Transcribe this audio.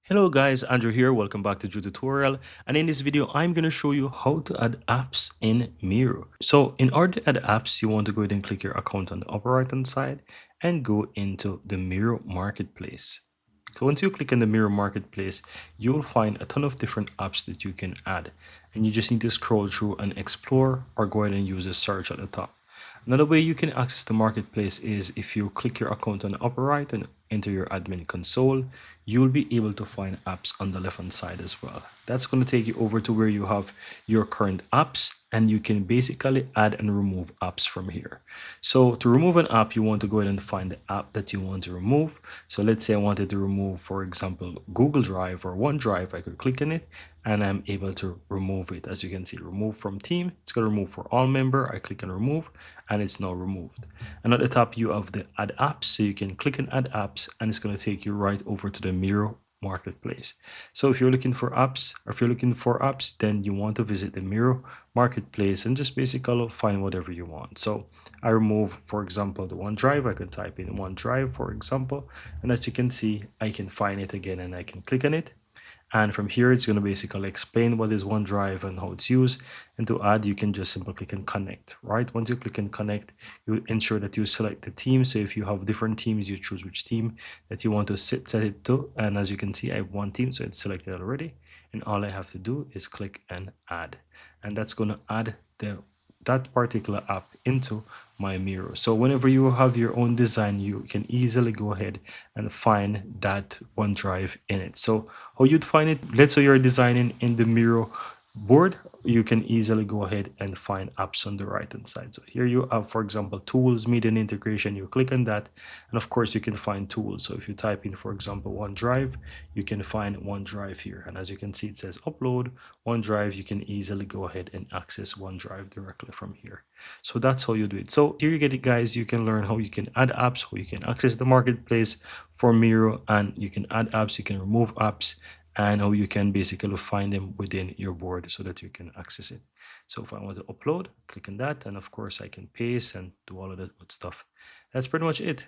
Hello guys, Andrew here. Welcome back to Drew Tutorial. And in this video, I'm going to show you how to add apps in Miro. So in order to add apps, you want to go ahead and click your account on the upper right hand side and go into the Miro Marketplace. So once you click on the Miro Marketplace, you'll find a ton of different apps that you can add. And you just need to scroll through and explore or go ahead and use the search at the top. Another way you can access the marketplace is if you click your account on the upper right and enter your admin console, you'll be able to find apps on the left hand side as well. That's going to take you over to where you have your current apps and you can basically add and remove apps from here. So to remove an app, you want to go ahead and find the app that you want to remove. So let's say I wanted to remove, for example, Google Drive or OneDrive. I could click on it and I'm able to remove it. As you can see, remove from team. It's going to remove for all member. I click on remove and it's now removed. And at the top, you have the add apps. So you can click on add apps and it's going to take you right over to the Miro Marketplace. So if you're looking for apps, or if you're looking for apps, then you want to visit the Miro Marketplace and just basically find whatever you want. So I remove, for example, the OneDrive. I could type in OneDrive, for example, and as you can see, I can find it again and I can click on it. And from here, it's going to basically explain what is OneDrive and how it's used. And to add, you can just simply click on connect, right? Once you click on connect, you ensure that you select the team. So if you have different teams, you choose which team that you want to set it to. And as you can see, I have one team, so it's selected already. And all I have to do is click and add. And that's going to add that particular app into my Miro. So whenever you have your own design, you can easily go ahead and find that OneDrive in it. So how you'd find it, let's say you're designing in the Miro board, you can easily go ahead and find apps on the right hand side. So here you have, for example, tools, media and integration. You click on that and of course you can find tools. So if you type in, for example, OneDrive, you can find OneDrive here. And as you can see, it says upload OneDrive. You can easily go ahead and access OneDrive directly from here. So that's how you do it. So here you get it, guys. You can learn how you can add apps, how you can access the marketplace for Miro, and you can add apps, you can remove apps, and how you can basically find them within your board so that you can access it. So if I want to upload, click on that, and of course I can paste and do all of that good stuff. That's pretty much it.